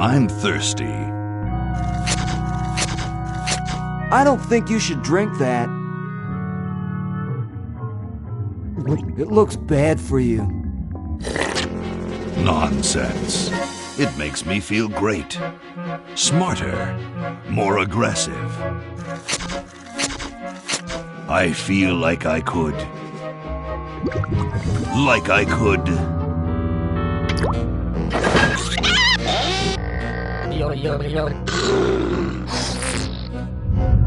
I'm thirsty. I don't think you should drink that. It looks bad for you. Nonsense. It makes me feel great. Smarter. More aggressive. I feel like I could. Like I could.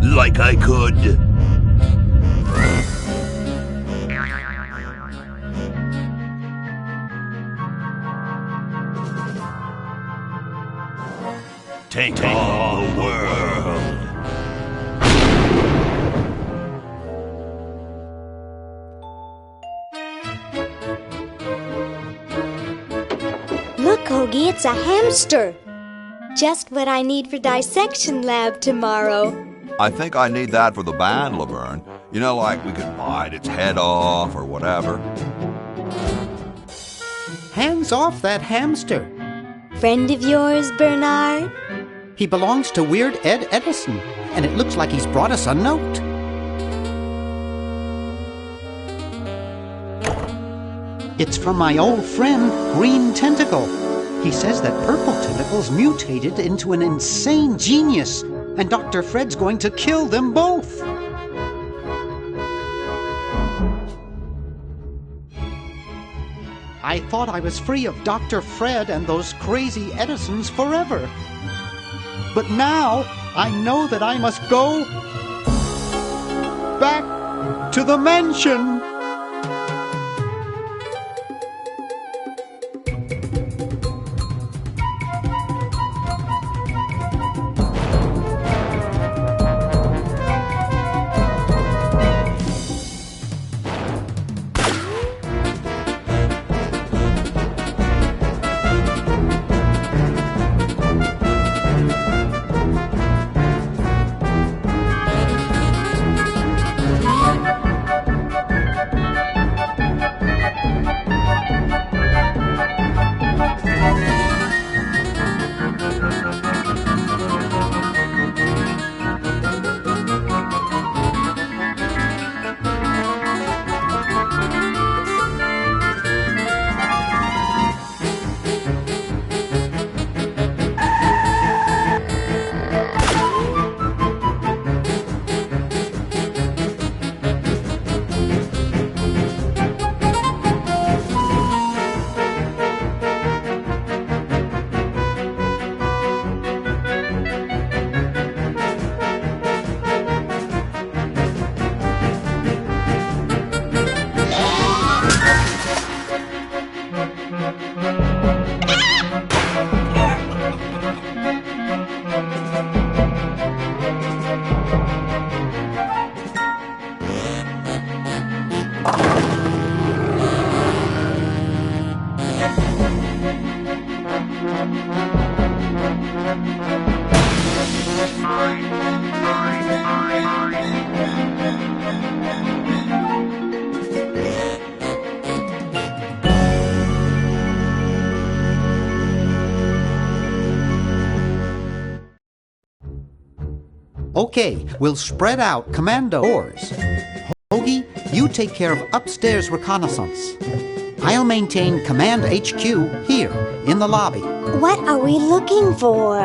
Like I could. Take all the world. Look, Hoagie, it's a hamster. Just what I need for dissection lab tomorrow. I think I need that for the band, Laverne. You know, like we could bite its head off or whatever. Hands off that hamster. Friend of yours, Bernard? He belongs to Weird Ed Edison, and it looks like he's brought us a note. It's from my old friend, Green Tentacle. He says that Purple Tentacle's mutated into an insane genius, and Dr. Fred's going to kill them both. I thought I was free of Dr. Fred and those crazy Edisons forever. But now I know that I must go back to the mansion. Okay, we'll spread out commando doors. Hoagie, you take care of upstairs reconnaissance. I'll maintain Command HQ here, in the lobby. What are we looking for?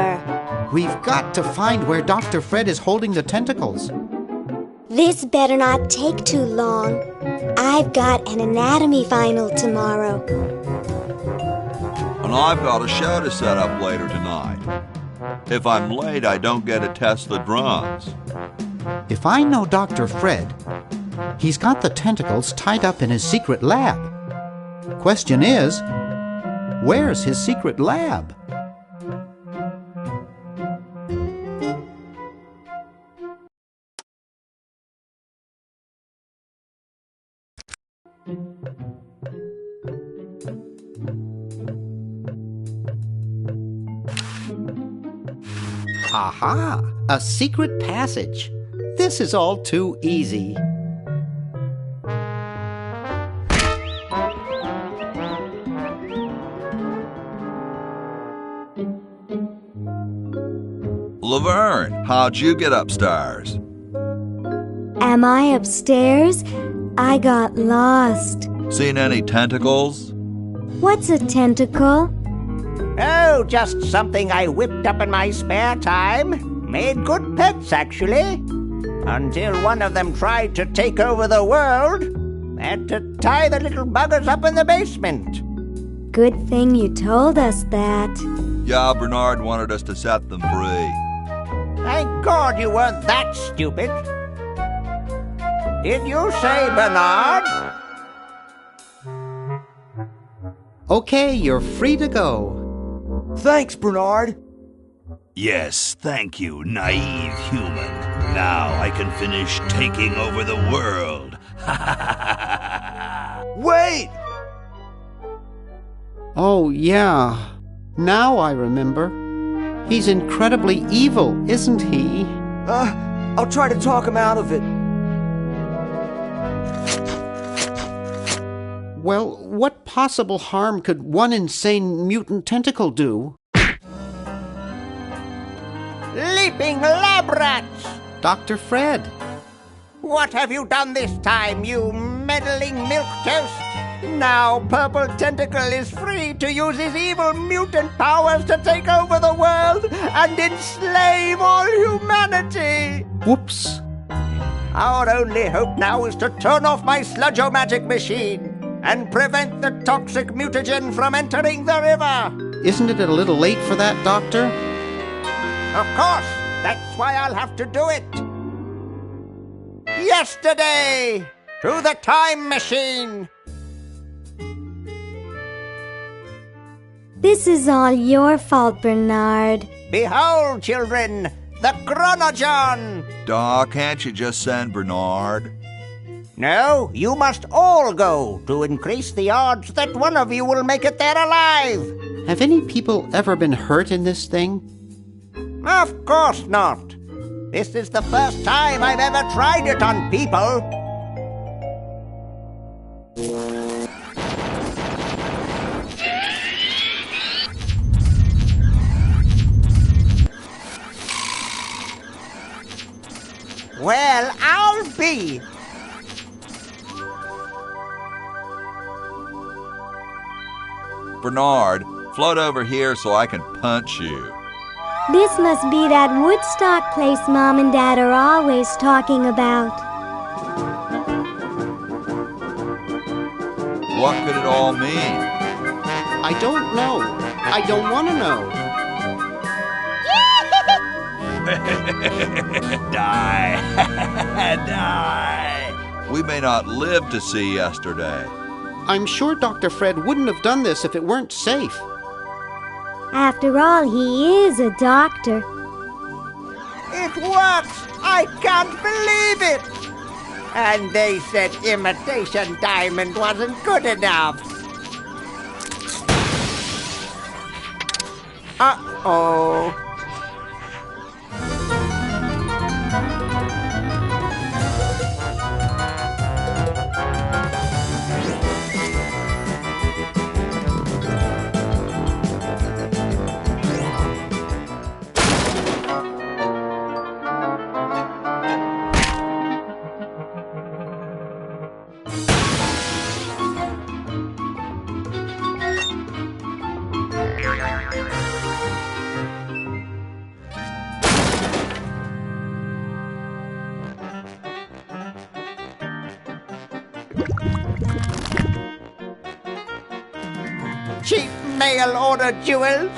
We've got to find where Dr. Fred is holding the tentacles. This better not take too long. I've got an anatomy final tomorrow. And I've got a show to set up later tonight. If I'm late, I don't get to test the drums. If I know Dr. Fred, he's got the tentacles tied up in his secret lab. Question is, where's his secret lab? Aha! A secret passage. This is all too easy. Laverne, how'd you get upstairs? Am I upstairs? I got lost. Seen any tentacles? What's a tentacle? Oh, just something I whipped up in my spare time. Made good pets, actually. Until one of them tried to take over the world. Had to tie the little buggers up in the basement. Good thing you told us that. Yeah, Bernard wanted us to set them free. Thank God you weren't that stupid. Did you say Bernard? Okay, you're free to go. Thanks, Bernard. Yes, thank you, naive human. Now I can finish taking over the world. Wait! Oh, yeah. Now I remember. He's incredibly evil, isn't he? I'll try to talk him out of it. Well, what possible harm could one insane mutant tentacle do? Leaping lab rats! Dr. Fred. What have you done this time, you meddling milquetoast? Now Purple Tentacle is free to use his evil mutant powers to take over the world and enslave all humanity! Whoops. Our only hope now is to turn off my sludge-o-magic machine and prevent the toxic mutagen from entering the river. Isn't it a little late for that, Doctor? Of course, that's why I'll have to do it. Yesterday, through the time machine. This is all your fault, Bernard. Behold, children, the Chronogon. Doc, can't you just send Bernard? No, you must all go to increase the odds that one of you will make it there alive. Have any people ever been hurt in this thing? Of course not. This is the first time I've ever tried it on people. Well, I'll be. Bernard, float over here so I can punch you. This must be that Woodstock place Mom and Dad are always talking about. What could it all mean? I don't know. I don't want to know. Die. Die. We may not live to see yesterday. I'm sure Dr. Fred wouldn't have done this if it weren't safe. After all, he is a doctor. It works! I can't believe it! And they said imitation diamond wasn't good enough. Uh-oh. Cheap mail-order jewels.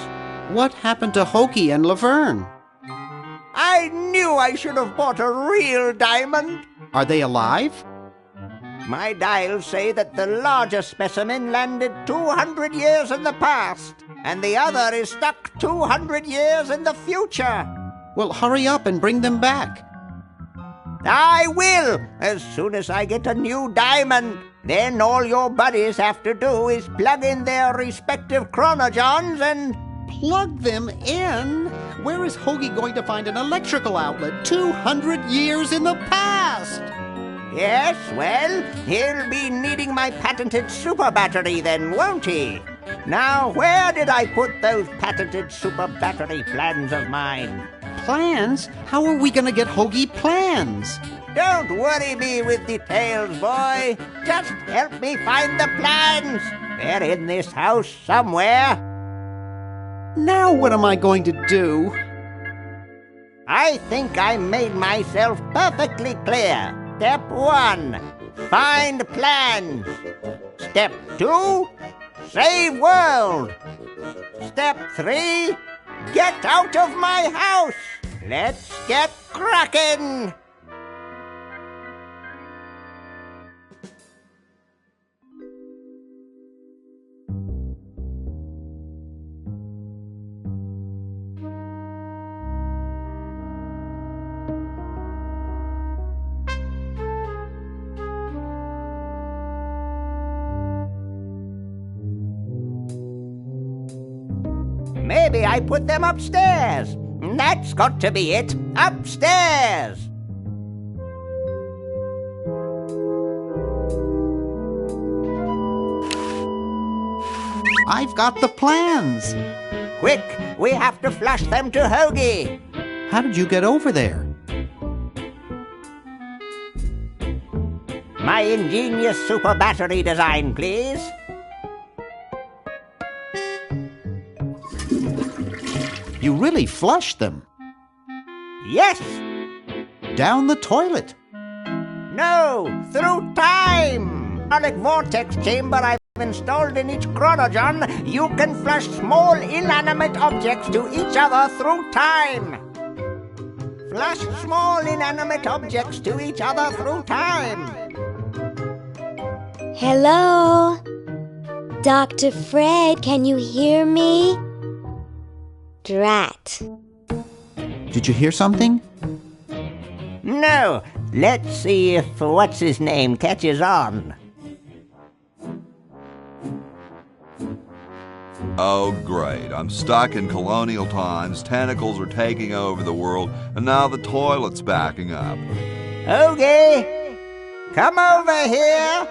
What happened to Hoagie and Laverne? I knew I should have bought a real diamond. Are they alive? My dials say that the larger specimen landed 200 years in the past, and the other is stuck 200 years in the future. Well, hurry up and bring them back. I will, as soon as I get a new diamond. Then all your buddies have to do is plug in their respective chronogons and... Plug them in? Where is Hoagie going to find an electrical outlet 200 years in the past? Yes, well, he'll be needing my patented super battery then, won't he? Now, where did I put those patented super battery plans of mine? Plans? How are we going to get Hoagie plans? Don't worry me with details, boy. Just help me find the plans. They're in this house somewhere. Now what am I going to do? I think I made myself perfectly clear. Step 1, find plans. Step 2, save world. Step 3, get out of my house. Let's get cracking. Maybe I put them upstairs. That's got to be it. Upstairs. I've got the plans. Quick, we have to flush them to Hoagie. How did you get over there? My ingenious super battery design, please. You really flushed them. Yes. Down the toilet. No, through time. Sonic vortex chamber I've installed in each chronogon, you can flush small inanimate objects to each other through time. Flush small inanimate objects to each other through time. Hello? Dr. Fred, can you hear me? Drat. Did you hear something? No. Let's see if what's-his-name catches on. Oh, great. I'm stuck in colonial times, tentacles are taking over the world, and now the toilet's backing up. Hoagie, come over here.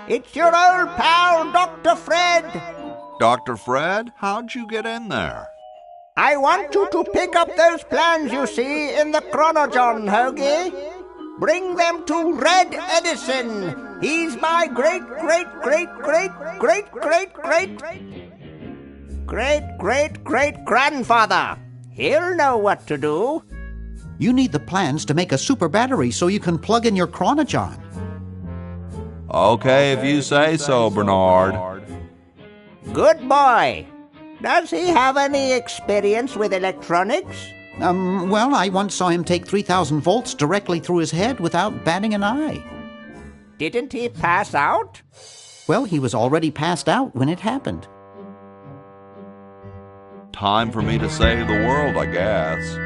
It's your old pal, Dr. Fred. Dr. Fred, how'd you get in there? I want you to pick up those plans you see in the chronogon, Hoagie. Bring them to Red Edison. He's my great-great-great-great-great-great-great-great-grandfather. He'll know what to do. You need the plans to make a super battery so you can plug in your chronogon. Okay, if you say so, Bernard. Good boy. Does he have any experience with electronics? Well, I once saw him take 3,000 volts directly through his head without batting an eye. Didn't he pass out? Well, he was already passed out when it happened. Time for me to save the world, I guess.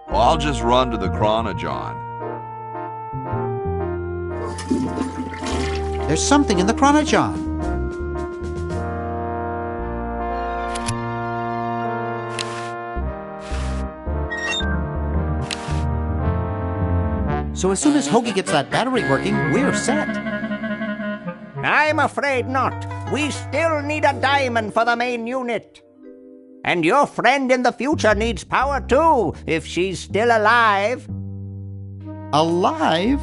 Well, I'll just run to the chronogon. There's something in the chronogon. So as soon as Hoagie gets that battery working, we're set. I'm afraid not. We still need a diamond for the main unit. And your friend in the future needs power too, if she's still alive. Alive?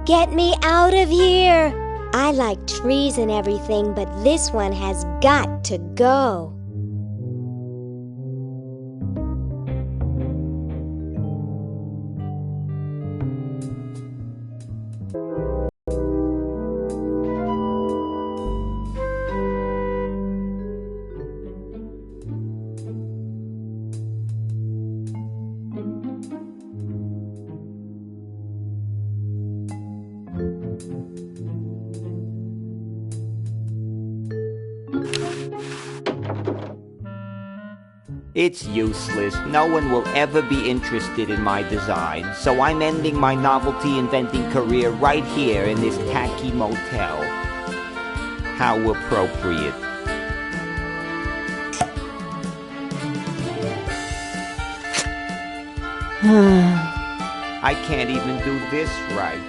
Get me out of here! I like trees and everything, but this one has got to go. It's useless. No one will ever be interested in my design, so I'm ending my novelty inventing career right here in this tacky motel. How appropriate. I can't even do this right.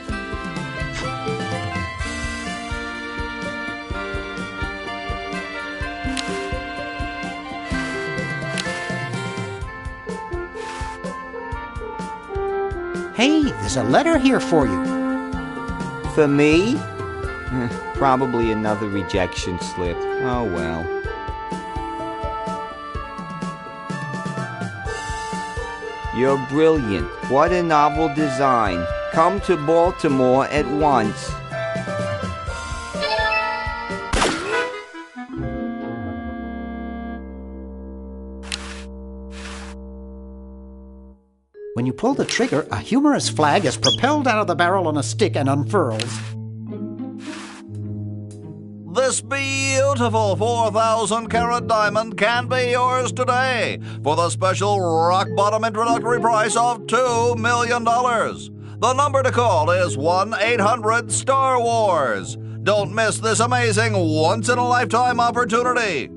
Hey, there's a letter here for you. For me? Probably another rejection slip. Oh well. You're brilliant. What a novel design. Come to Baltimore at once. When you pull the trigger, a humorous flag is propelled out of the barrel on a stick and unfurls. This beautiful 4,000-carat diamond can be yours today for the special rock-bottom introductory price of $2 million. The number to call is 1-800-STAR-WARS. Don't miss this amazing once-in-a-lifetime opportunity.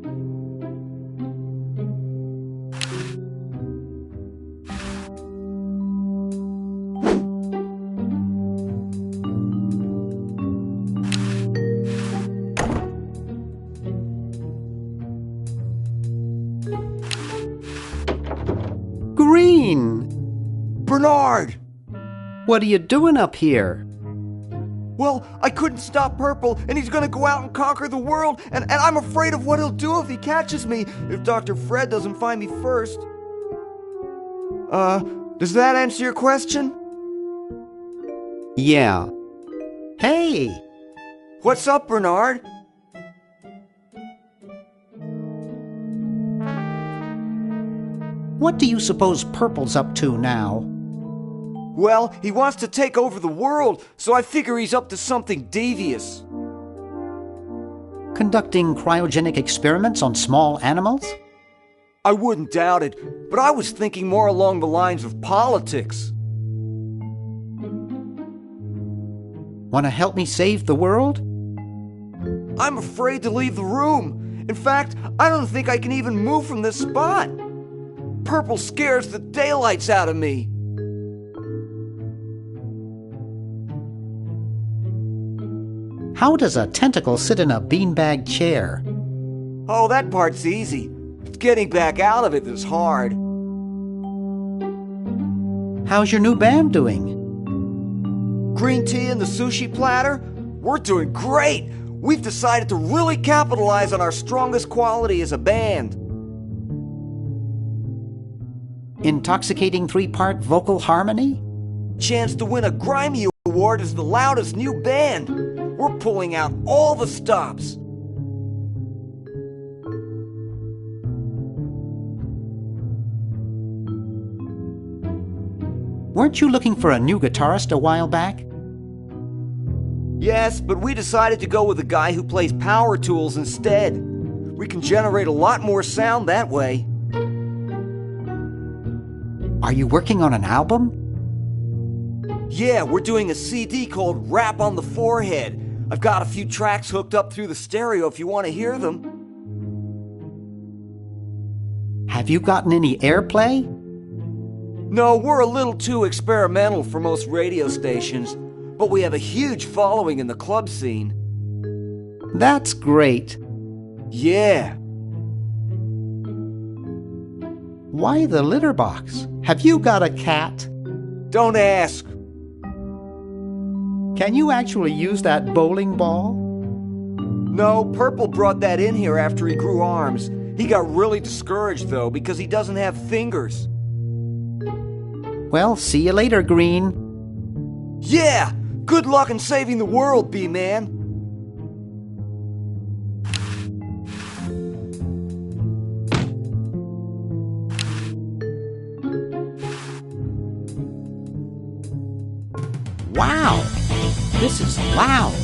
Green! Bernard! What are you doing up here? Well, I couldn't stop Purple, and he's gonna go out and conquer the world, and I'm afraid of what he'll do if he catches me, if Dr. Fred doesn't find me first. Does that answer your question? Yeah. Hey! What's up, Bernard? What do you suppose Purple's up to now? Well, he wants to take over the world, so I figure he's up to something devious. Conducting cryogenic experiments on small animals? I wouldn't doubt it, but I was thinking more along the lines of politics. Want to help me save the world? I'm afraid to leave the room. In fact, I don't think I can even move from this spot. Purple scares the daylights out of me. How does a tentacle sit in a beanbag chair? Oh, that part's easy. It's getting back out of it that's hard. How's your new band doing? Green tea and the sushi platter? We're doing great! We've decided to really capitalize on our strongest quality as a band. Intoxicating 3-part vocal harmony? Chance to win a Grimy Award as the loudest new band. We're pulling out all the stops. Weren't you looking for a new guitarist a while back? Yes, but we decided to go with a guy who plays power tools instead. We can generate a lot more sound that way. Are you working on an album? Yeah, we're doing a CD called Rap on the Forehead. I've got a few tracks hooked up through the stereo if you want to hear them. Have you gotten any airplay? No, we're a little too experimental for most radio stations, but we have a huge following in the club scene. That's great. Yeah. Why the litter box? Have you got a cat? Don't ask. Can you actually use that bowling ball? No, Purple brought that in here after he grew arms. He got really discouraged, though, because he doesn't have fingers. Well, see you later, Green. Yeah! Good luck in saving the world, B-Man. Wow! This is loud.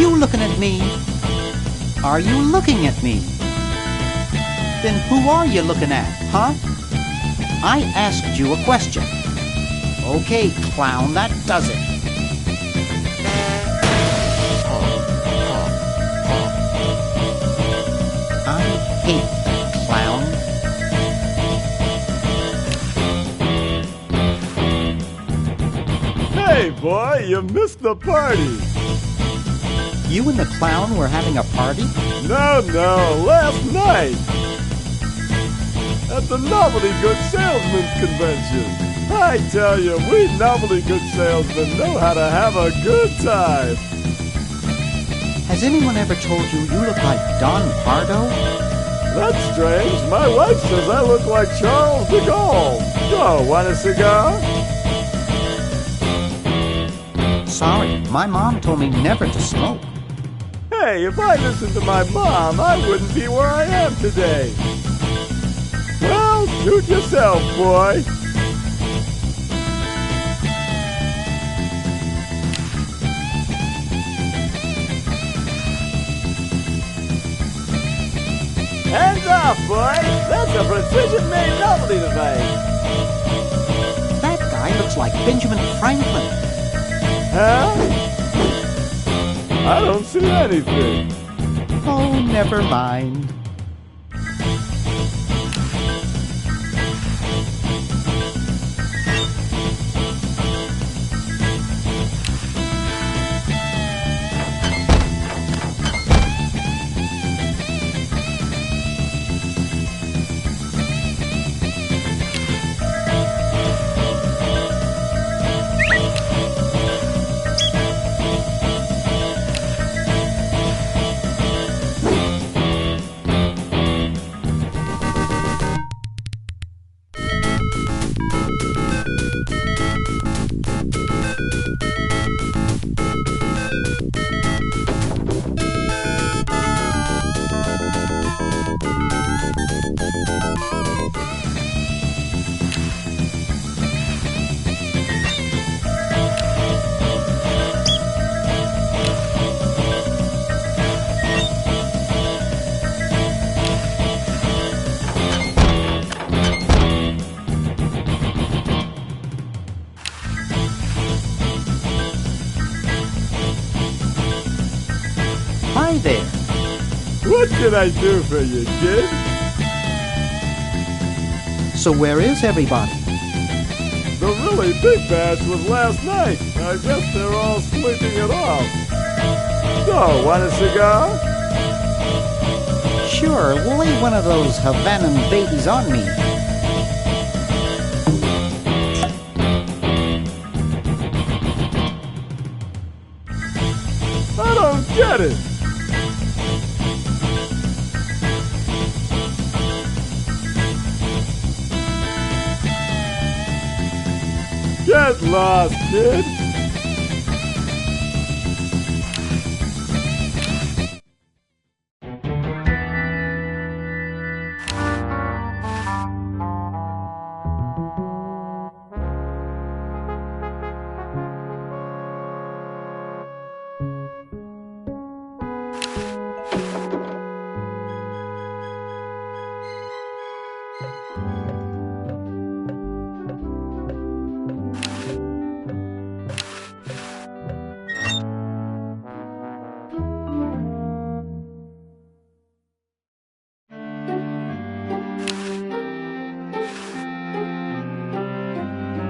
You looking at me? Are you looking at me? Then who are you looking at, huh? I asked you a question. Okay, clown, that does it. I hate that clown. Hey, boy, you missed the party. You and the clown were having a party? No, last night. At the Novelty Good Salesmen's Convention. I tell you, we novelty good salesmen know how to have a good time. Has anyone ever told you you look like Don Pardo? That's strange. My wife says I look like Charles de Gaulle. So, want a cigar? Sorry, my mom told me never to smoke. Hey, if I listened to my mom, I wouldn't be where I am today. Well, suit yourself, boy. Hands off, boy! That's a precision-made novelty device! That guy looks like Benjamin Franklin. Huh? I don't see anything. Oh, never mind. Hi there. What can I do for you, kid? So where is everybody? The really big batch was last night. I guess they're all sleeping it off. So, want a cigar? Sure, lay one of those Havanan babies on me. I don't get it. Get lost, kid.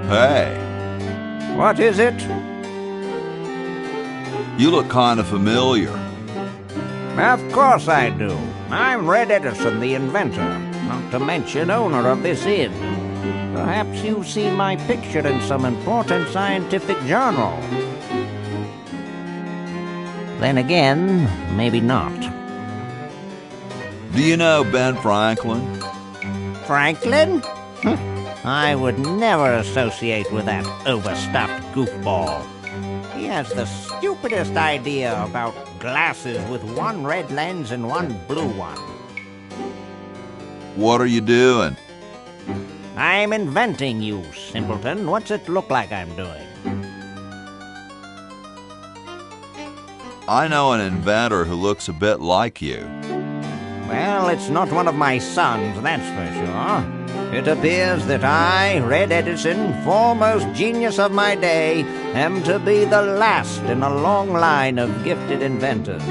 Hey, What is it? you look kind of familiar. Of course I do. I'm Red Edison, the inventor, not to mention owner of this inn. Perhaps you've seen my picture in some important scientific journal. Then again, maybe not. Do you know Ben Franklin? Franklin? I would never associate with that overstuffed goofball. He has the stupidest idea about glasses with one red lens and one blue one. What are you doing? I'm inventing, you simpleton. What's it look like I'm doing? I know an inventor who looks a bit like you. Well, it's not one of my sons, that's for sure. It appears that I, Red Edison, foremost genius of my day, am to be the last in a long line of gifted inventors.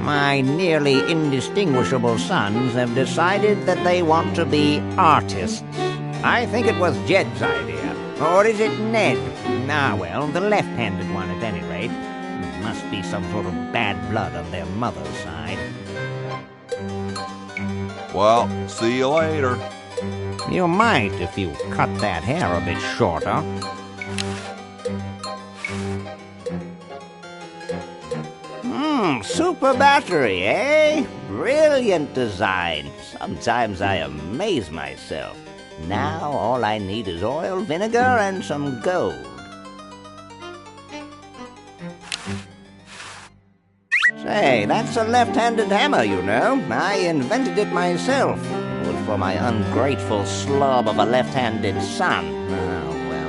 My nearly indistinguishable sons have decided that they want to be artists. I think it was Jed's idea. Or is it Ned? Well, the left-handed one at any rate. It must be some sort of bad blood on their mother's side. Well, see you later. You might if you cut that hair a bit shorter. Super battery, eh? Brilliant design. Sometimes I amaze myself. Now all I need is oil, vinegar, and some gold. Say, that's a left-handed hammer, you know. I invented it myself. It was for my ungrateful slob of a left-handed son. Oh, well.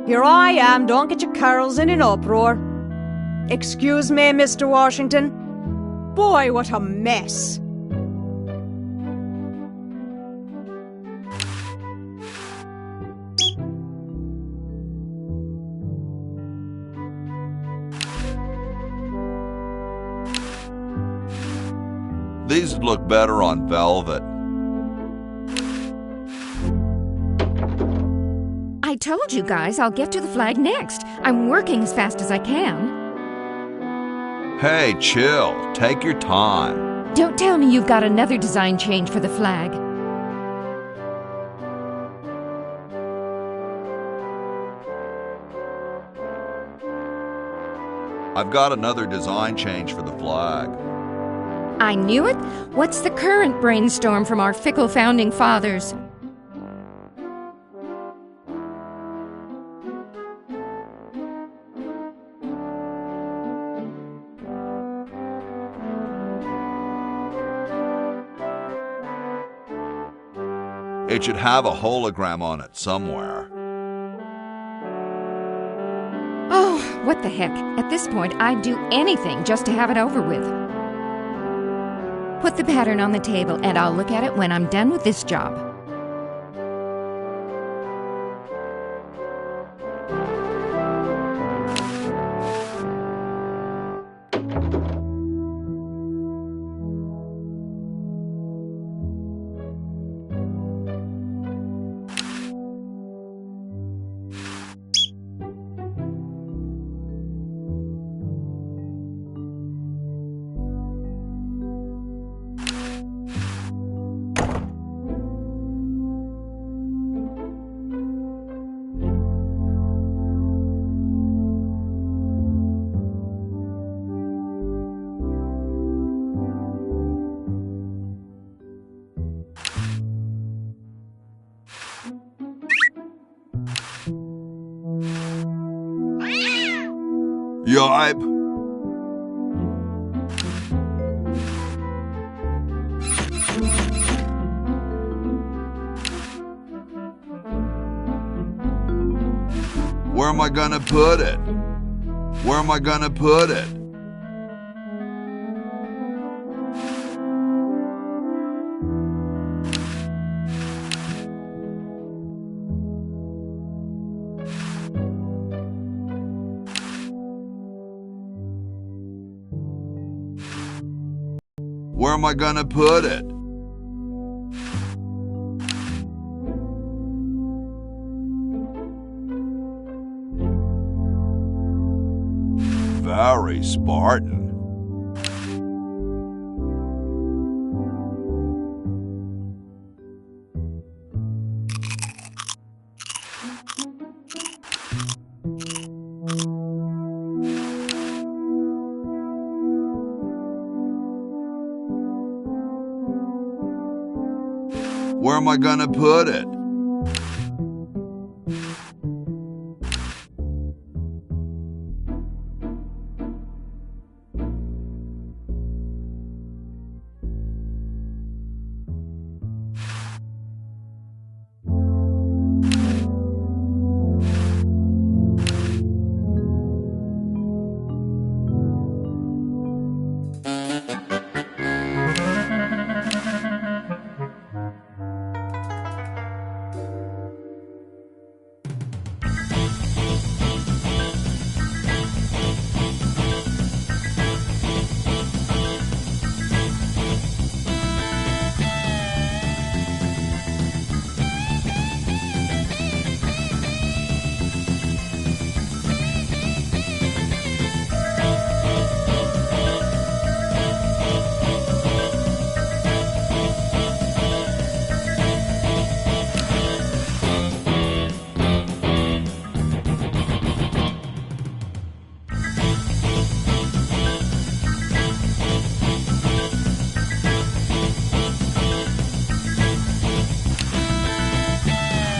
Here I am, don't get your carols in an uproar. Excuse me, Mr. Washington. Boy, what a mess. These would look better on velvet. I told you guys I'll get to the flag next. I'm working as fast as I can. Hey, chill. Take your time. Don't tell me you've got another design change for the flag. I've got another design change for the flag. I knew it. What's the current brainstorm from our fickle founding fathers? It should have a hologram on it somewhere. Oh, what the heck. At this point, I'd do anything just to have it over with. Put the pattern on the table and I'll look at it when I'm done with this job. Yipe. Where am I gonna put it? Where am I gonna put it? Where am I gonna put it? Very Spartan. Where am I gonna put it?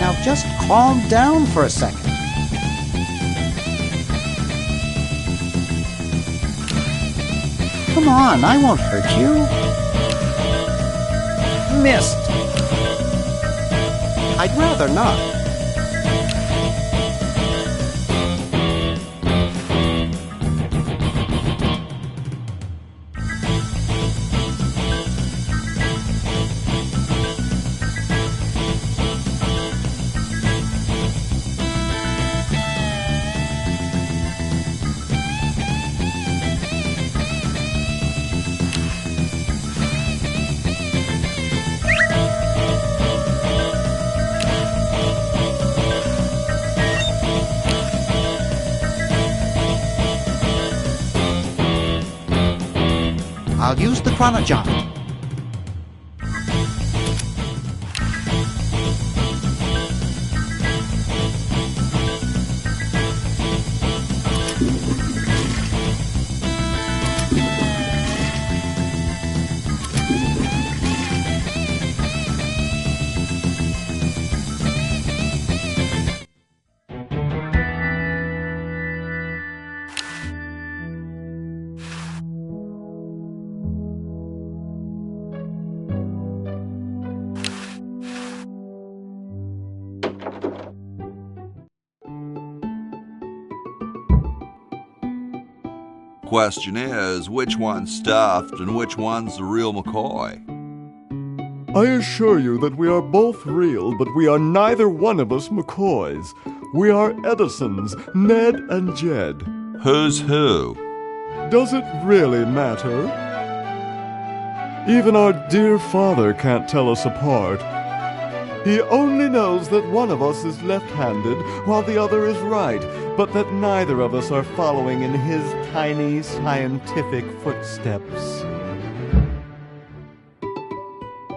Now just calm down for a second. Come on, I won't hurt you. Missed. I'd rather not. I'll use the chronojon. Question is, which one's stuffed and which one's the real McCoy? I assure you that we are both real, but we are neither one of us McCoys. We are Edisons, Ned and Jed. Who's who? Does it really matter? Even our dear father can't tell us apart. He only knows that one of us is left-handed while the other is right, but that neither of us are following in his tiny scientific footsteps.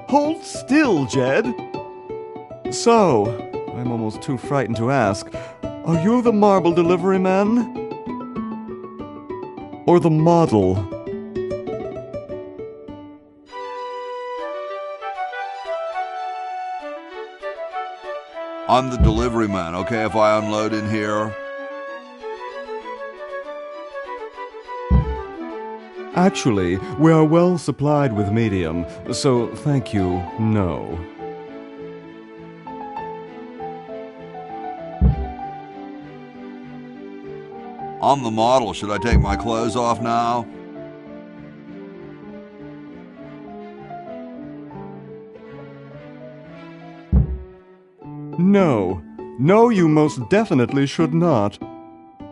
Hold still, Jed! So, I'm almost too frightened to ask, are you the marble delivery man? Or the model? I'm the delivery man, okay, if I unload in here? Actually, we are well supplied with medium, so thank you, no. I'm the model. Should I take my clothes off now? No. No, you most definitely should not.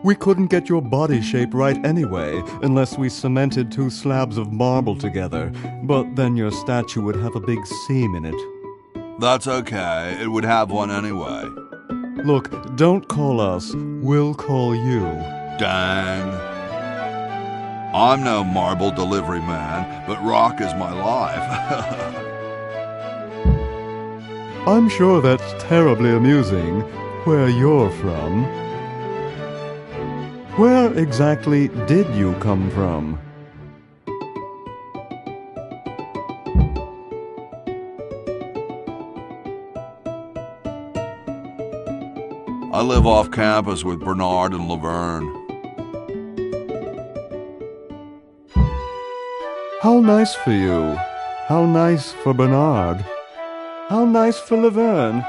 We couldn't get your body shape right anyway, unless we cemented 2 slabs of marble together, but then your statue would have a big seam in it. That's okay. It would have one anyway. Look, don't call us. We'll call you. Dang. I'm no marble delivery man, but rock is my life. I'm sure that's terribly amusing, where you're from. Where exactly did you come from? I live off campus with Bernard and Laverne. How nice for you. How nice for Bernard. How nice for Laverne.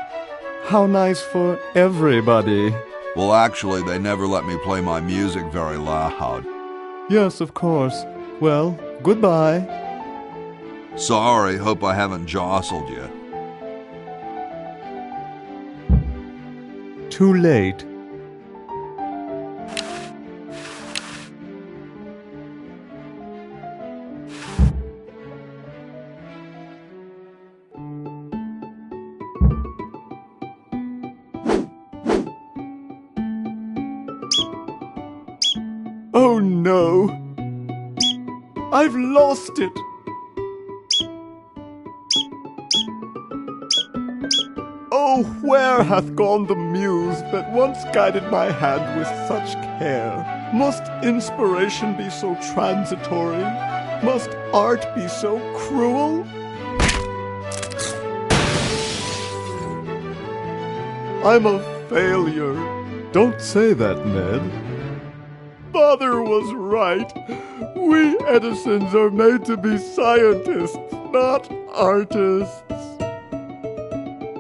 How nice for everybody. Well, actually, they never let me play my music very loud. Yes, of course. Well, goodbye. Sorry, hope I haven't jostled you. Too late. Oh no! I've lost it! Oh, where hath gone the muse that once guided my hand with such care? Must inspiration be so transitory? Must art be so cruel? I'm a failure. Don't say that, Ned. Father was right. We Edisons are made to be scientists, not artists.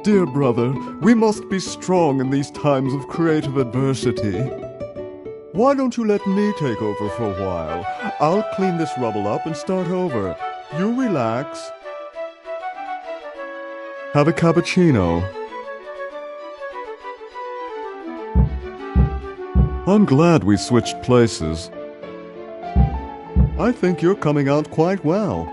Dear brother, we must be strong in these times of creative adversity. Why don't you let me take over for a while? I'll clean this rubble up and start over. You relax. Have a cappuccino. I'm glad we switched places. I think you're coming out quite well.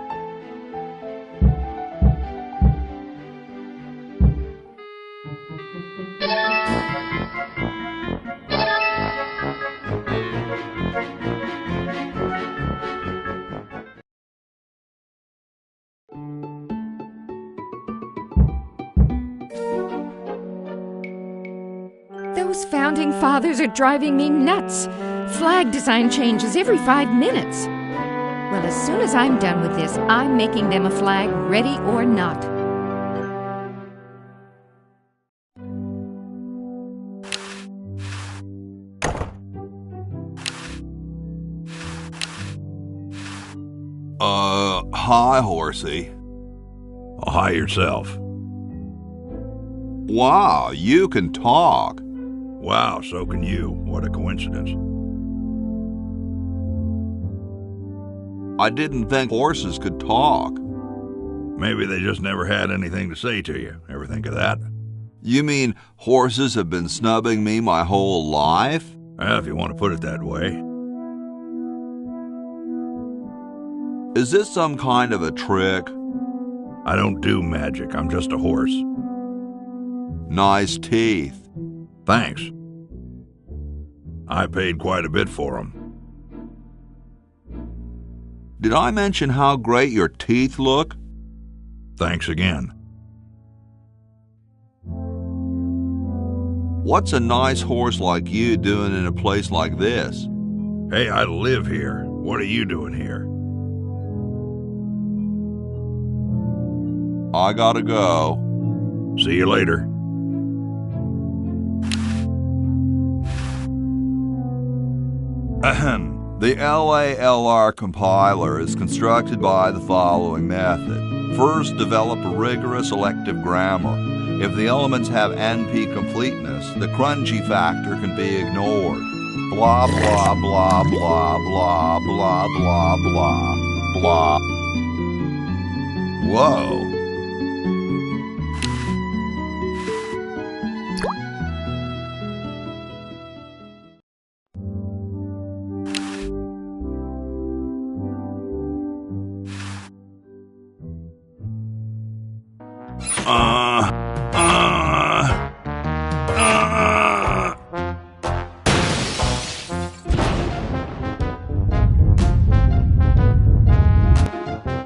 Those founding fathers are driving me nuts. Flag design changes every 5 minutes. Well, as soon as I'm done with this, I'm making them a flag, ready or not. Hi, Horsey. Oh, hi yourself. Wow, you can talk. Wow, so can you. What a coincidence. I didn't think horses could talk. Maybe they just never had anything to say to you. Ever think of that? You mean horses have been snubbing me my whole life? Well, if you want to put it that way. Is this some kind of a trick? I don't do magic. I'm just a horse. Nice teeth. Thanks. I paid quite a bit for them. Did I mention how great your teeth look? Thanks again. What's a nice horse like you doing in a place like this? Hey, I live here. What are you doing here? I gotta go. See you later. Ahem. The LALR compiler is constructed by the following method. First, develop a rigorous elective grammar. If the elements have NP completeness, the crunchy factor can be ignored. Blah, blah, blah, blah, blah, blah, blah, blah, blah. Whoa.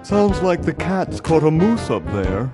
Sounds like the cat's caught a moose up there.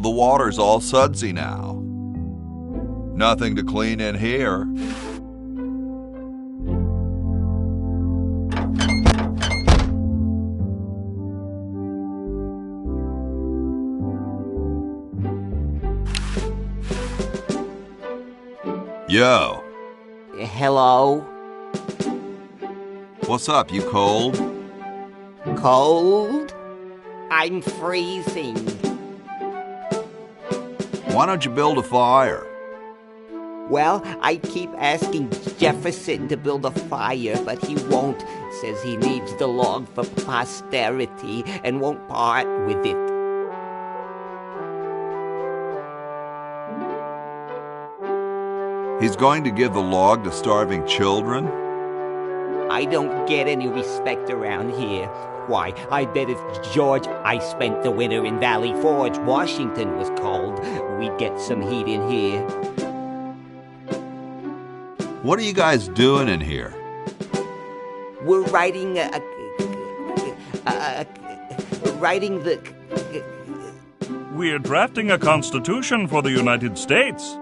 The water's all sudsy now. Nothing to clean in here. Yo. Hello? What's up, you cold? Cold? I'm freezing. Why don't you build a fire? Well, I keep asking Jefferson to build a fire, but he won't. Says he needs the log for posterity and won't part with it. He's going to give the log to starving children? I don't get any respect around here. Why, I bet if George I spent the winter in Valley Forge, Washington was cold, we'd get some heat in here. What are you guys doing in here? We're writing We're drafting a constitution for the United States.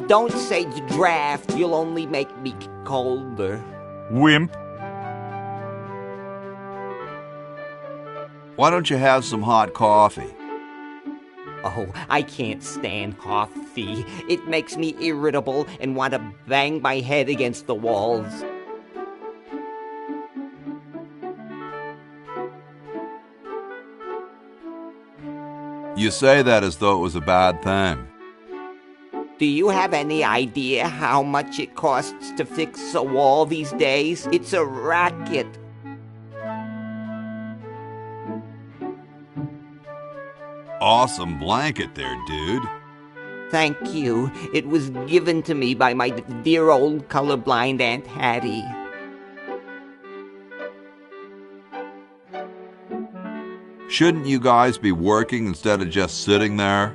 Don't say draft, you'll only make me colder. Wimp. Why don't you have some hot coffee? Oh, I can't stand coffee. It makes me irritable and want to bang my head against the walls. You say that as though it was a bad thing. Do you have any idea how much it costs to fix a wall these days? It's a racket. Awesome blanket there, dude. Thank you. It was given to me by my dear old colorblind Aunt Hattie. Shouldn't you guys be working instead of just sitting there?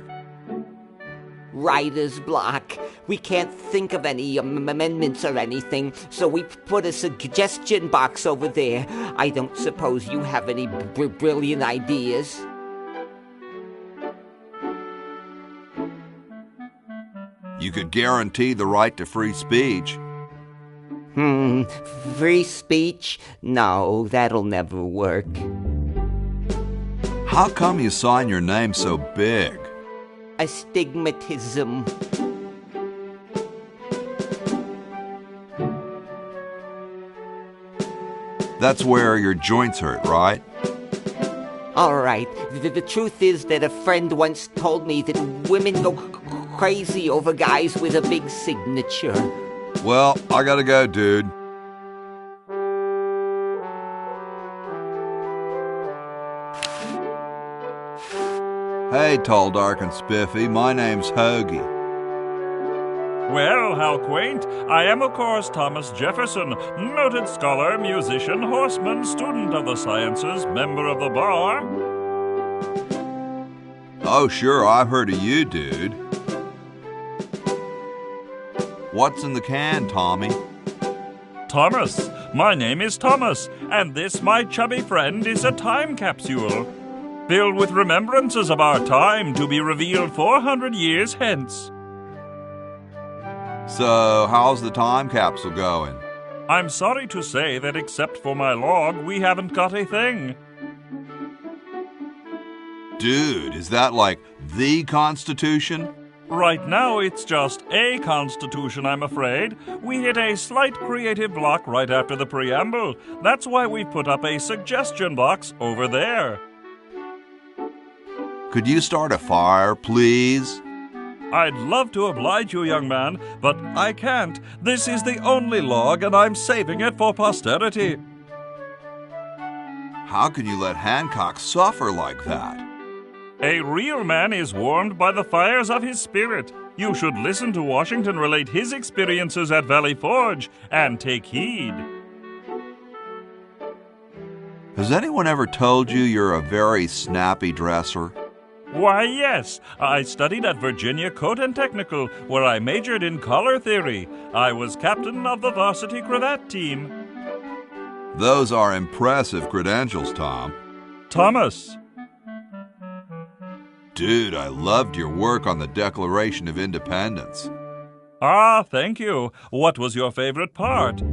Writer's block. We can't think of any amendments or anything, so we put a suggestion box over there. I don't suppose you have any brilliant ideas? You could guarantee the right to free speech. Free speech? No, that'll never work. How come you sign your name so big? Astigmatism. That's where your joints hurt, right? All right. The truth is that a friend once told me that women go crazy over guys with a big signature. Well, I gotta go, dude. Hey, tall, dark, and spiffy. My name's Hoagie. Well, how quaint. I am, of course, Thomas Jefferson, noted scholar, musician, horseman, student of the sciences, member of the bar. Oh, sure, I've heard of you, dude. What's in the can, Tommy? Thomas. My name is Thomas, and this, my chubby friend, is a time capsule, filled with remembrances of our time to be revealed 400 years hence. So, how's the time capsule going? I'm sorry to say that except for my log, we haven't got a thing. Dude, is that like the Constitution? Right now, it's just a constitution, I'm afraid. We hit a slight creative block right after the preamble. That's why we put up a suggestion box over there. Could you start a fire, please? I'd love to oblige you, young man, but I can't. This is the only log, and I'm saving it for posterity. How can you let Hancock suffer like that? A real man is warmed by the fires of his spirit. You should listen to Washington relate his experiences at Valley Forge and take heed. Has anyone ever told you you're a very snappy dresser? Why, yes. I studied at Virginia Coat and Technical, where I majored in color theory. I was captain of the varsity cravat team. Those are impressive credentials, Tom. Thomas. Dude, I loved your work on the Declaration of Independence. Ah, thank you. What was your favorite part?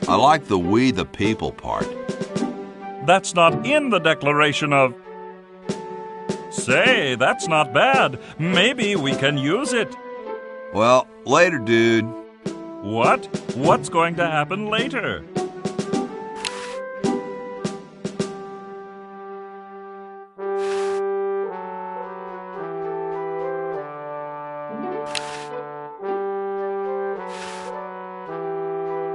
I like the "we the people" part. That's not in the Declaration of... Say, that's not bad. Maybe we can use it. Well, later, dude. What? What's going to happen later?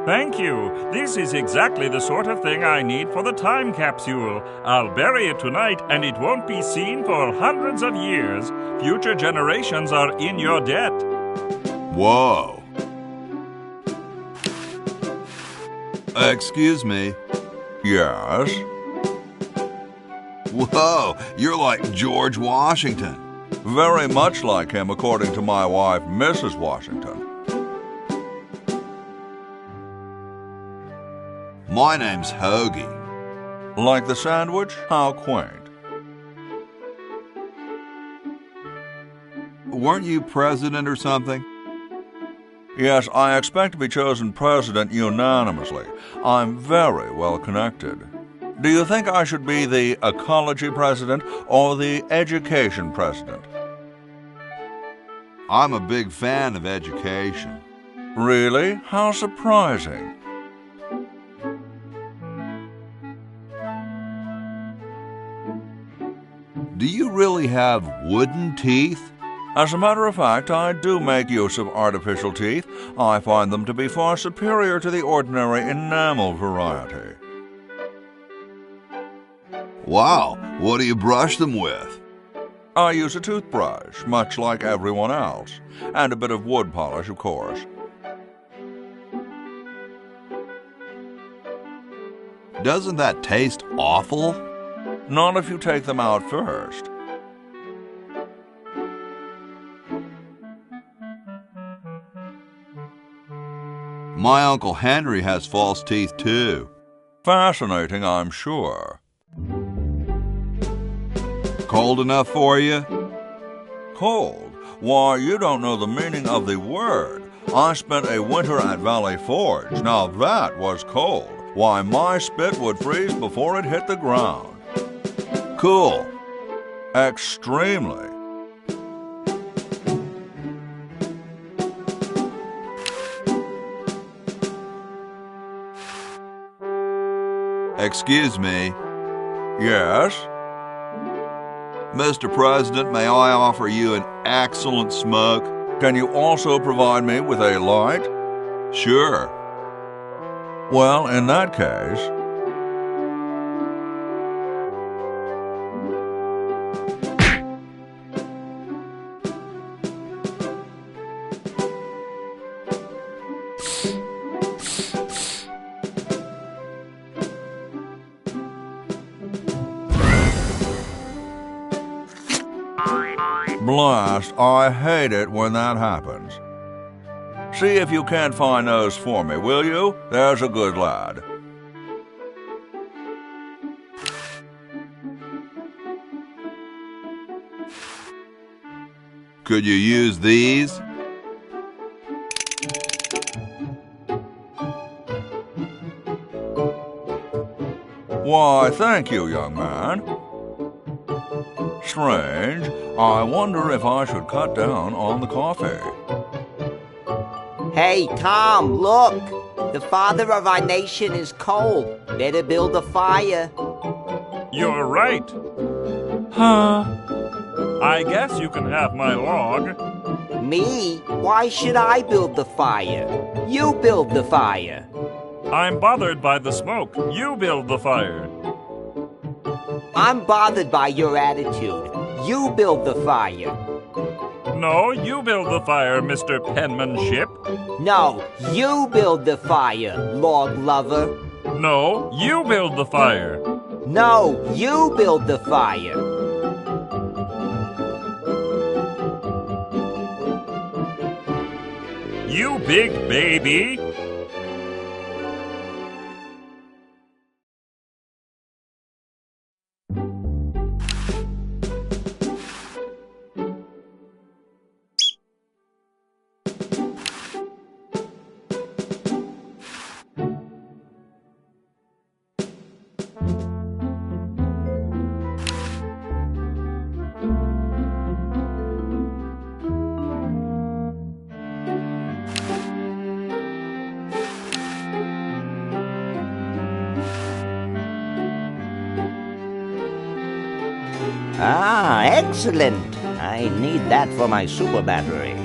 Thank you. This is exactly the sort of thing I need for the time capsule. I'll bury it tonight, and it won't be seen for hundreds of years. Future generations are in your debt. Whoa. Excuse me. Yes? Whoa, you're like George Washington. Very much like him, according to my wife, Mrs. Washington. My name's Hoagie. Like the sandwich? How quaint. Weren't you president or something? Yes, I expect to be chosen president unanimously. I'm very well connected. Do you think I should be the ecology president or the education president? I'm a big fan of education. Really? How surprising. Do you really have wooden teeth? As a matter of fact, I do make use of artificial teeth. I find them to be far superior to the ordinary enamel variety. Wow, what do you brush them with? I use a toothbrush, much like everyone else, and a bit of wood polish, of course. Doesn't that taste awful? Not if you take them out first. My Uncle Henry has false teeth, too. Fascinating, I'm sure. Cold enough for you? Cold? Why, you don't know the meaning of the word. I spent a winter at Valley Forge. Now that was cold. Why, my spit would freeze before it hit the ground. Cool. Extremely. Excuse me. Yes? Mr. President, may I offer you an excellent smoke? Can you also provide me with a light? Sure. Well, in that case... Blast, I hate it when that happens. See if you can't find those for me, will you? There's a good lad. Could you use these? Why, thank you, young man. Strange. I wonder if I should cut down on the coffee. Hey, Tom, look! The father of our nation is cold. Better build a fire. You're right. Huh? I guess you can have my log. Me? Why should I build the fire? You build the fire. I'm bothered by the smoke. You build the fire. I'm bothered by your attitude. You build the fire. No, you build the fire, Mr. Penmanship. No, you build the fire, log lover. No, you build the fire. No, you build the fire. You big baby. Ah, excellent. I need that for my super battery.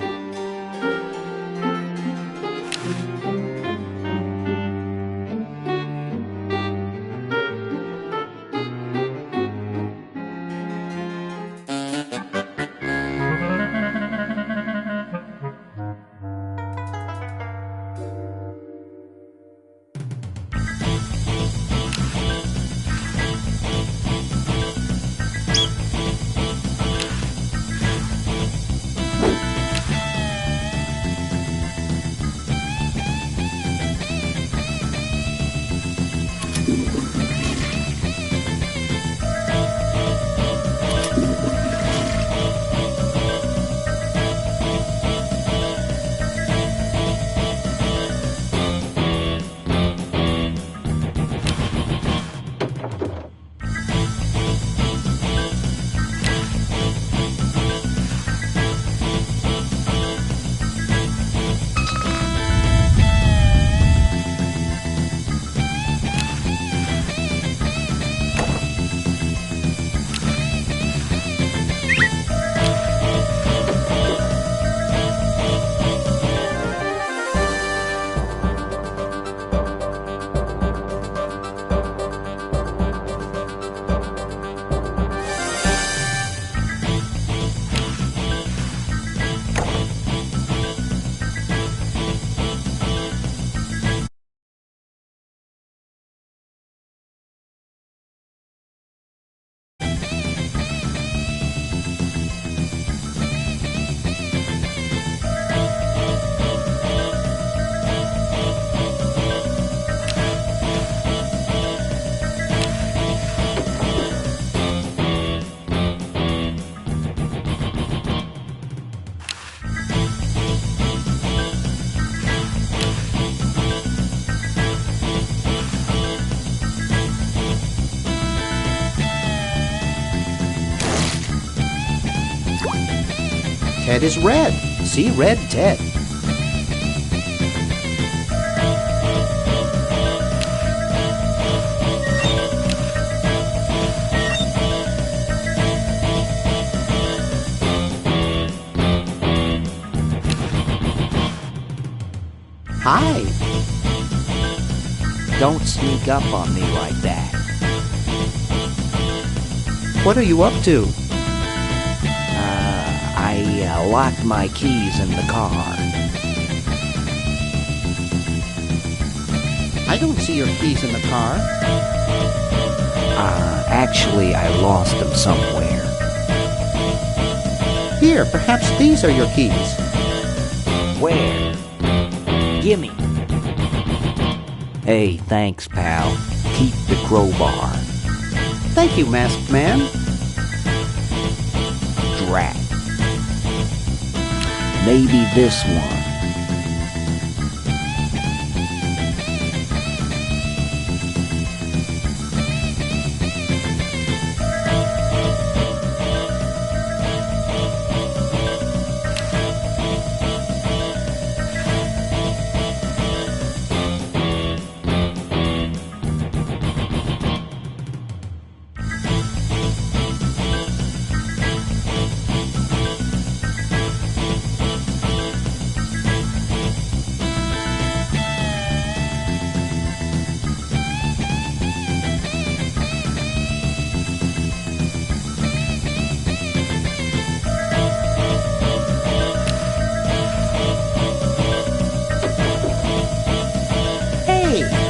Ted is red. See red Ted. Hi. Don't sneak up on me like that. What are you up to? I locked my keys in the car. I don't see your keys in the car. Actually, I lost them somewhere. Here, perhaps these are your keys. Where? Gimme. Hey, thanks, pal. Keep the crowbar. Thank you, Masked Man. Drat. Maybe this one.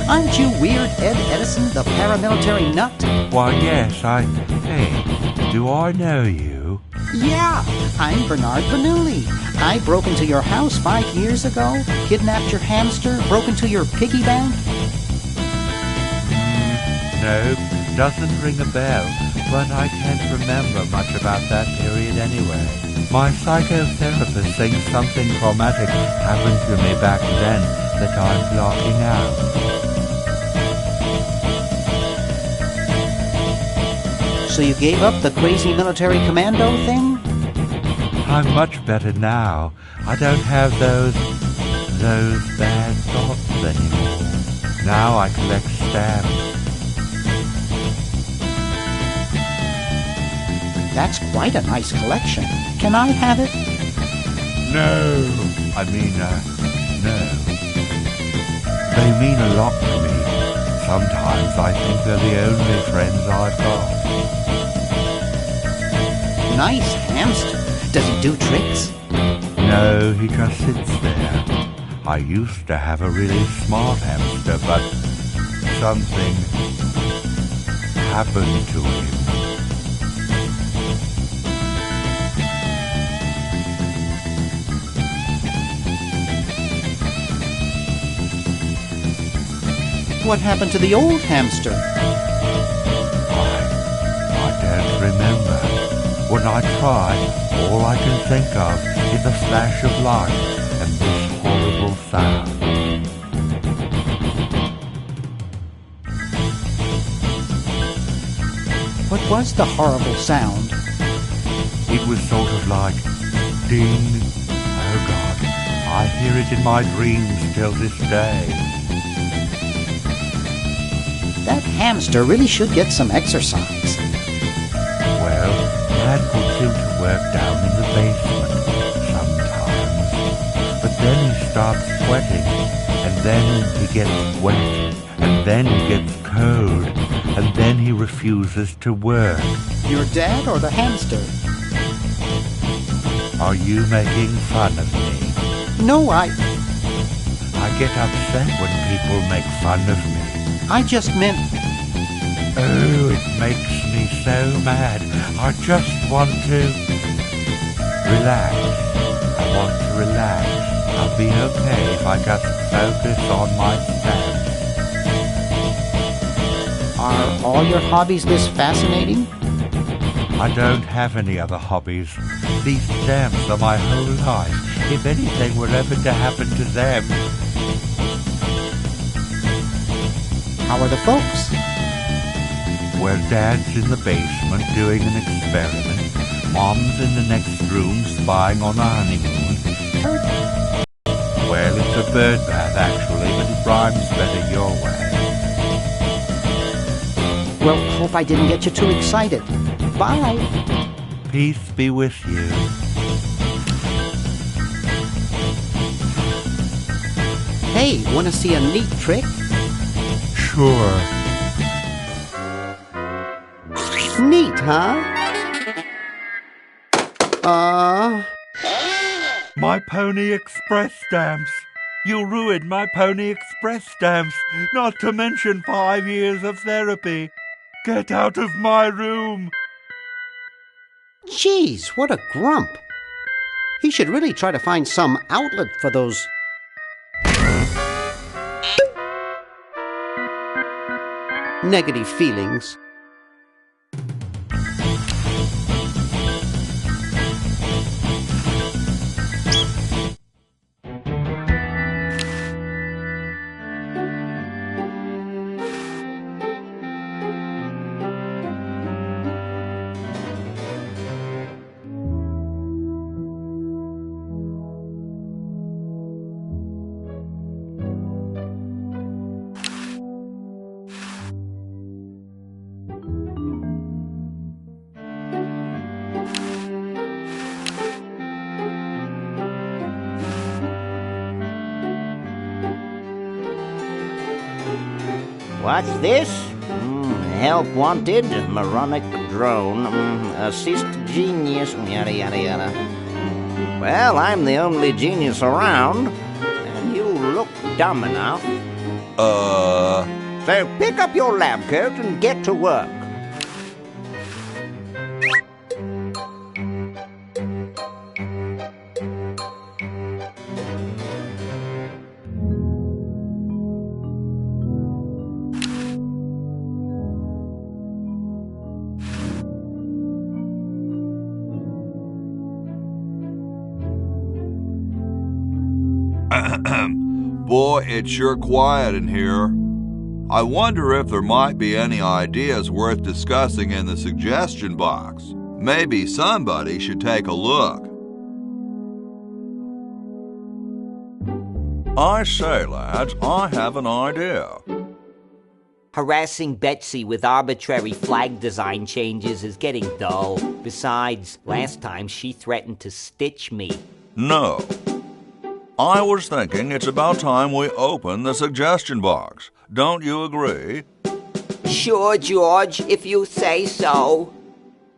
Aren't you Weird Ed Edison, the paramilitary nut? Why, yes, Hey, do I know you? Yeah, I'm Bernard Bernoulli. I broke into your house 5 years ago, kidnapped your hamster, broke into your piggy bank. No, doesn't ring a bell, but I can't remember much about that period anyway. My psychotherapist thinks something traumatic happened to me back then that I'm blocking out. So you gave up the crazy military commando thing? I'm much better now. I don't have those bad thoughts anymore. Now I collect stamps. That's quite a nice collection. Can I have it? No. No. They mean a lot to me. Sometimes I think they're the only friends I've got. Nice hamster. Does he do tricks? No, he just sits there. I used to have a really smart hamster, but something happened to him. What happened to the old hamster? I don't remember. When I try, all I can think of is a flash of light and this horrible sound. What was the horrible sound? It was sort of like ding. Oh God, I hear it in my dreams till this day. That hamster really should get some exercise. Well, Dad puts him to work down in the basement sometimes. But then he starts sweating, and then he gets wet, and then he gets cold, and then he refuses to work. Your dad or the hamster? Are you making fun of me? No, I get upset when people make fun of me. I just meant... Oh, it makes me so mad. I just want to relax. I want to relax. I'll be okay if I just focus on my stamps. Are all your hobbies this fascinating? I don't have any other hobbies. These stamps are my whole life. If anything were ever to happen to them... How are the folks? Well, Dad's in the basement doing an experiment. Mom's in the next room spying on a honeymoon. Well, it's a bird bath, actually, but it rhymes better your way. Well, hope I didn't get you too excited. Bye. Peace be with you. Hey, want to see a neat trick? Sure. Neat, huh? My Pony Express stamps. You ruined my Pony Express stamps, not to mention 5 years of therapy. Get out of my room. Geez, what a grump. He should really try to find some outlet for those... negative feelings. What's this? Help wanted, moronic drone, assist genius, yada yada yada. Well, I'm the only genius around, and you look dumb enough. So pick up your lab coat and get to work. Boy, it's sure quiet in here. I wonder if there might be any ideas worth discussing in the suggestion box. Maybe somebody should take a look. I say, lads, I have an idea. Harassing Betsy with arbitrary flag design changes is getting dull. Besides, last time she threatened to stitch me. No. I was thinking it's about time we open the suggestion box. Don't you agree? Sure, George, if you say so.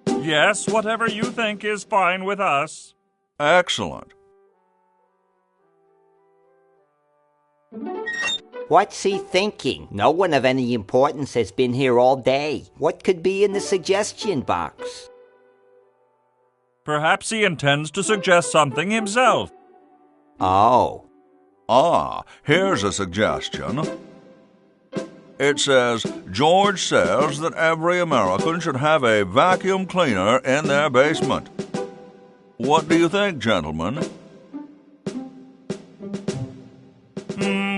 Yes, whatever you think is fine with us. Excellent. What's he thinking? No one of any importance has been here all day. What could be in the suggestion box? Perhaps he intends to suggest something himself. Oh. Here's a suggestion. It says, George says that every American should have a vacuum cleaner in their basement. What do you think, gentlemen?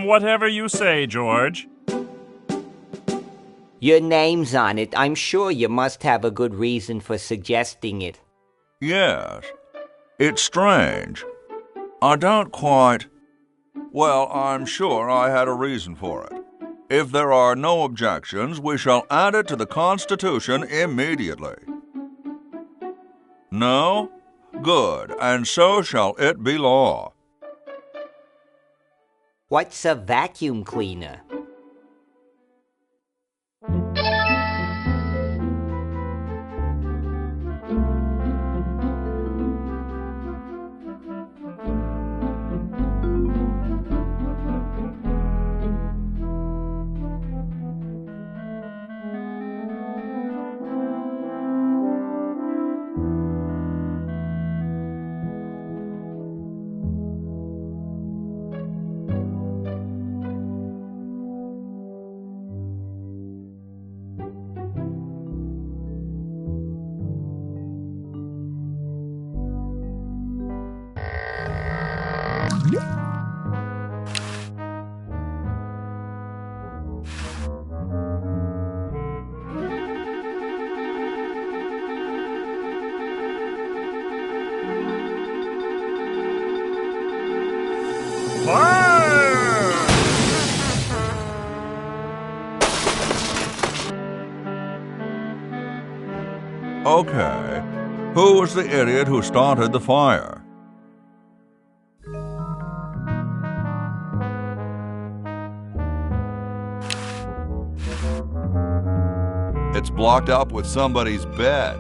Whatever you say, George. Your name's on it. I'm sure you must have a good reason for suggesting it. Yes. It's strange. I don't quite... Well, I'm sure I had a reason for it. If there are no objections, we shall add it to the Constitution immediately. No? Good, and so shall it be law. What's a vacuum cleaner? Okay. Who was the idiot who started the fire? It's blocked up with somebody's bed.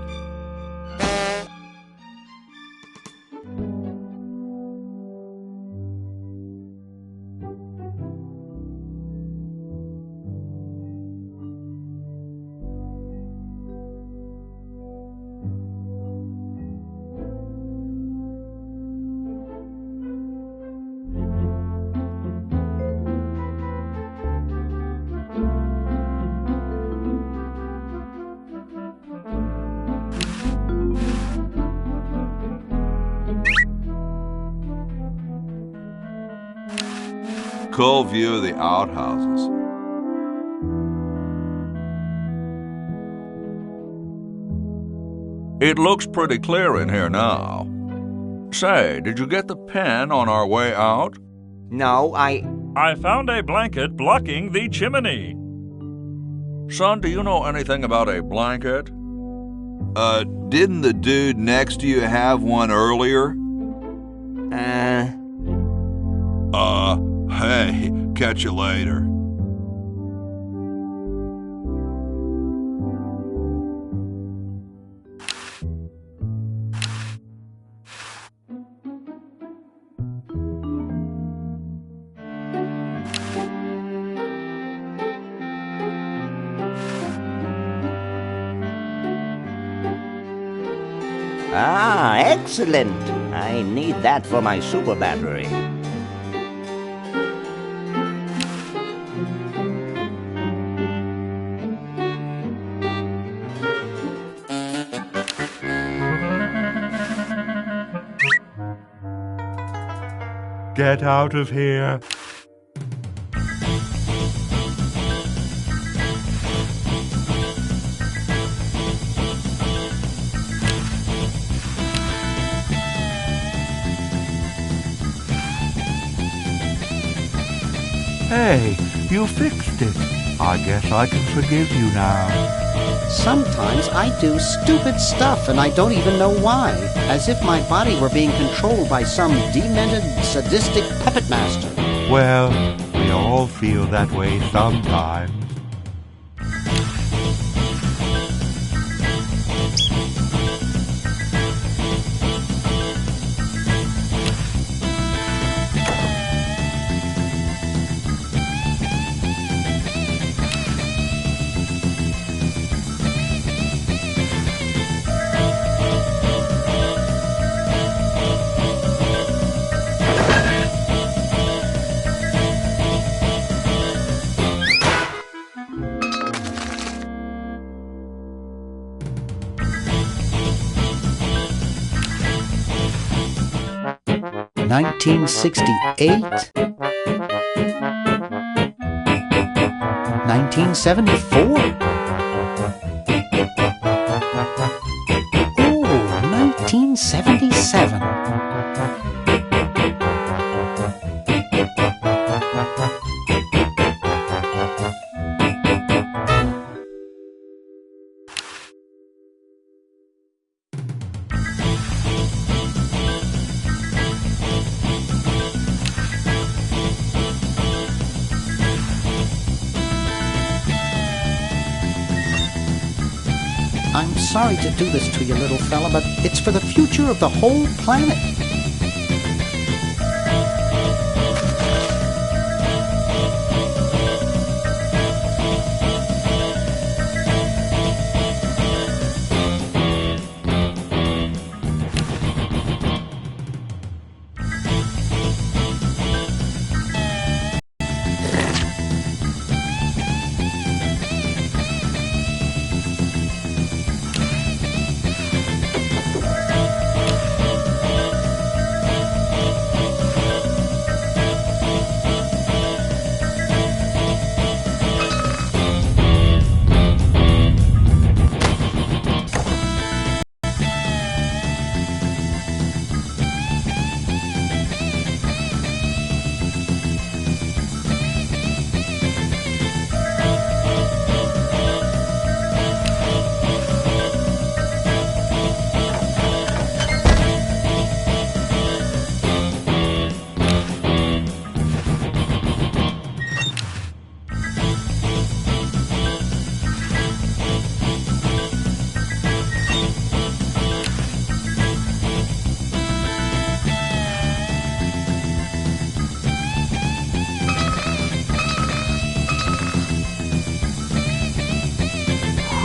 Cool view of the outhouses. It looks pretty clear in here now. Say, did you get the pen on our way out? No, I found a blanket blocking the chimney. Son, do you know anything about a blanket? Didn't the dude next to you have one earlier? Hey, catch you later. Excellent. I need that for my super battery. Get out of here. Hey, you fixed it. I guess I can forgive you now. Sometimes I do stupid stuff and I don't even know why, as if my body were being controlled by some demented, sadistic puppet master. Well, we all feel that way sometimes. $1968, 1974. Oh, 1977. I'm sorry to do this to you, little fella, but it's for the future of the whole planet.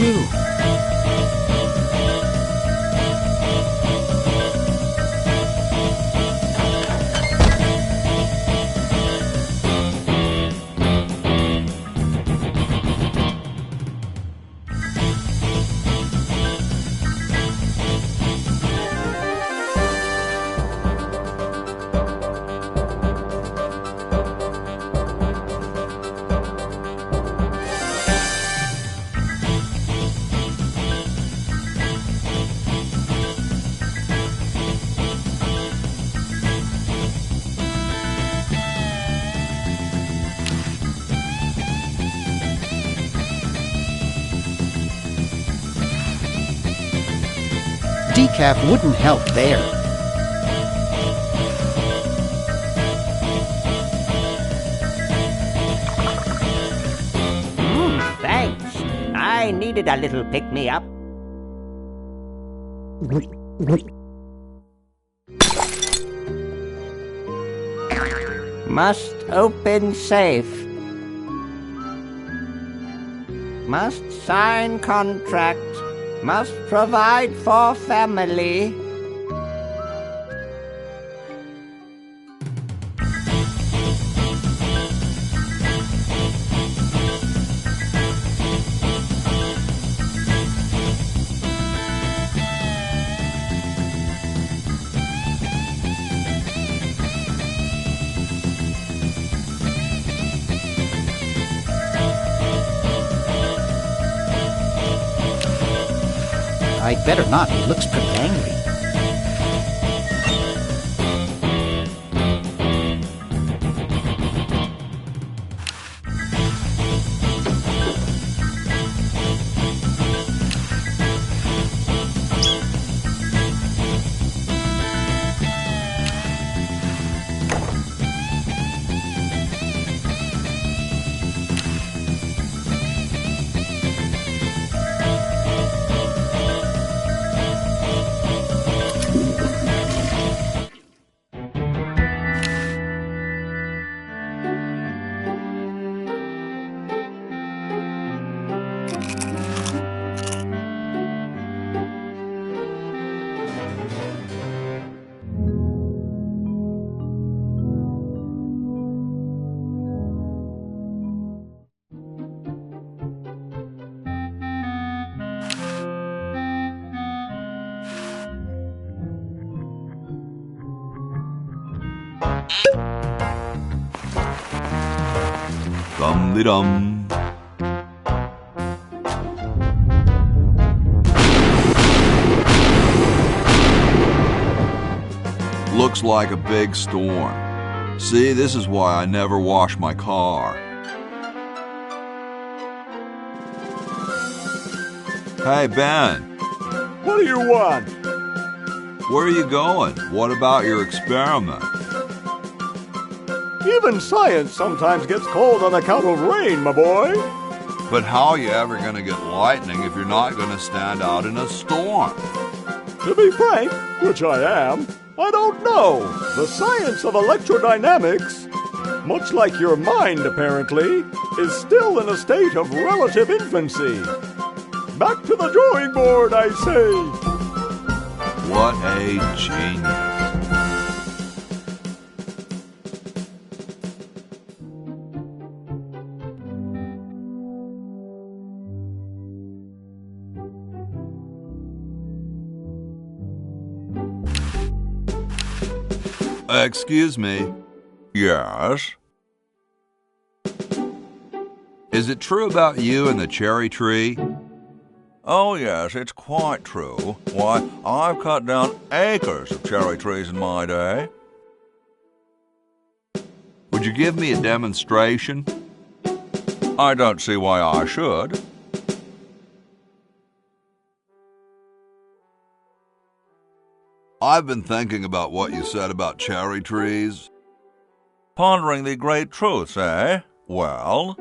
Whew. Decaf wouldn't help there. Thanks. I needed a little pick-me-up. Must open safe. Must sign contract. Must provide for family. I'd better not. He looks pretty angry. Dum-de-dum. Looks like a big storm. See, this is why I never wash my car. Hey, Ben. What do you want? Where are you going? What about your experiment? Even science sometimes gets cold on account of rain, my boy. But how are you ever going to get lightning if you're not going to stand out in a storm? To be frank, which I am, I don't know. The science of electrodynamics, much like your mind apparently, is still in a state of relative infancy. Back to the drawing board, I say. What a genius. Excuse me. Yes? Is it true about you and the cherry tree? Oh, yes, it's quite true. Why, I've cut down acres of cherry trees in my day. Would you give me a demonstration? I don't see why I should. I've been thinking about what you said about cherry trees. Pondering the great truths, eh? Well?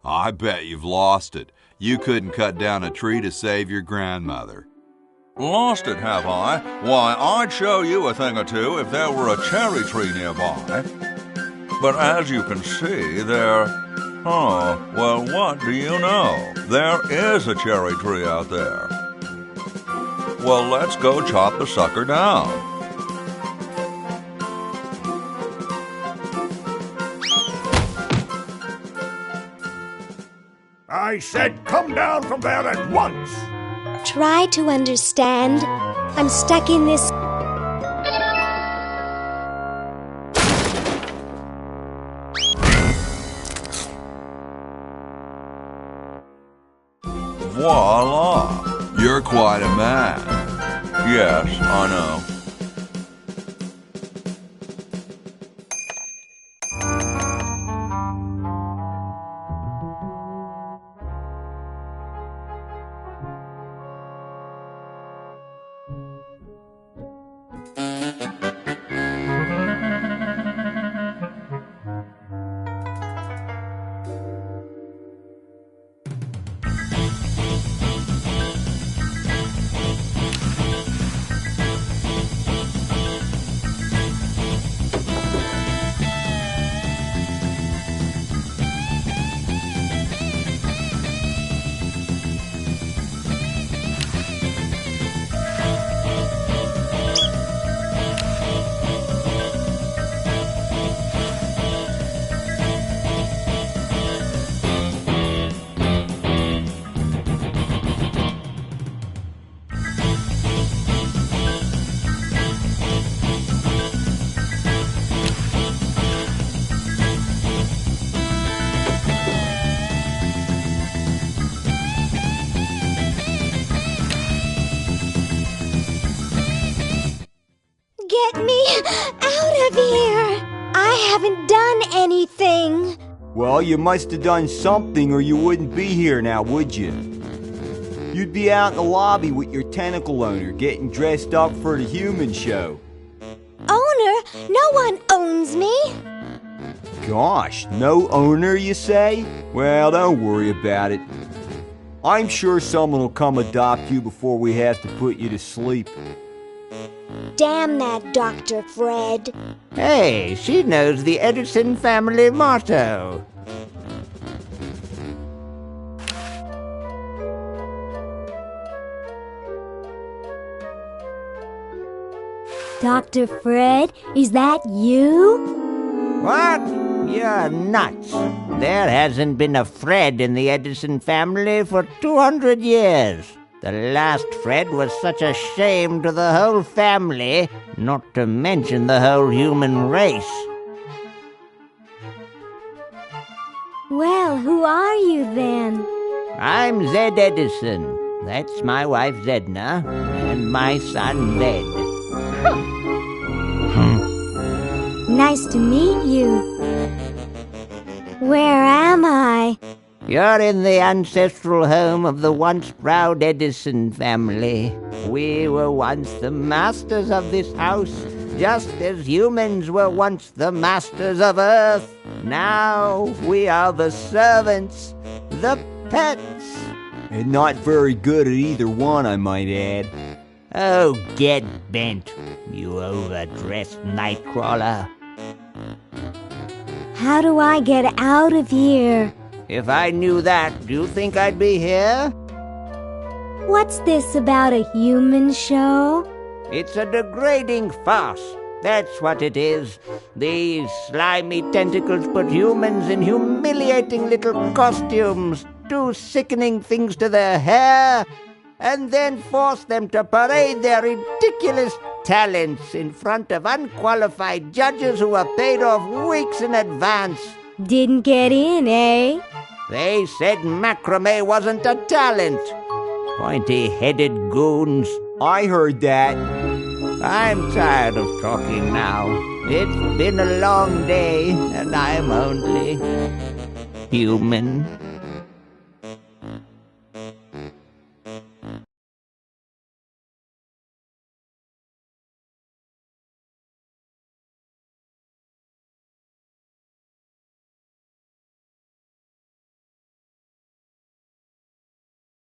I bet you've lost it. You couldn't cut down a tree to save your grandmother. Lost it, have I? Why, I'd show you a thing or two if there were a cherry tree nearby. But as you can see, Oh, well, what do you know? There is a cherry tree out there. Well, let's go chop the sucker down. I said come down from there at once! Try to understand. I'm stuck in this. Voila! You're quite a man. Yes, I know. Get me out of here! I haven't done anything. Well, you must have done something or you wouldn't be here now, would you? You'd be out in the lobby with your tentacle owner getting dressed up for the human show. Owner? No one owns me. Gosh, no owner, you say? Well, don't worry about it. I'm sure someone will come adopt you before we have to put you to sleep. Damn that Dr. Fred. Hey, she knows the Edison family motto. Dr. Fred, is that you? What? You're nuts. There hasn't been a Fred in the Edison family for 200 years. The last Fred was such a shame to the whole family, not to mention the whole human race. Well, who are you then? I'm Zed Edison. That's my wife Zedna, and my son Zed. Nice to meet you. Where am I? You're in the ancestral home of the once proud Edison family. We were once the masters of this house, just as humans were once the masters of Earth. Now we are the servants, the pets. And not very good at either one, I might add. Oh, get bent, you overdressed nightcrawler. How do I get out of here? If I knew that, do you think I'd be here? What's this about a human show? It's a degrading farce. That's what it is. These slimy tentacles put humans in humiliating little costumes, do sickening things to their hair, and then force them to parade their ridiculous talents in front of unqualified judges who are paid off weeks in advance. Didn't get in, eh? They said macrame wasn't a talent. Pointy-headed goons. I heard that. I'm tired of talking now. It's been a long day, and I'm only human.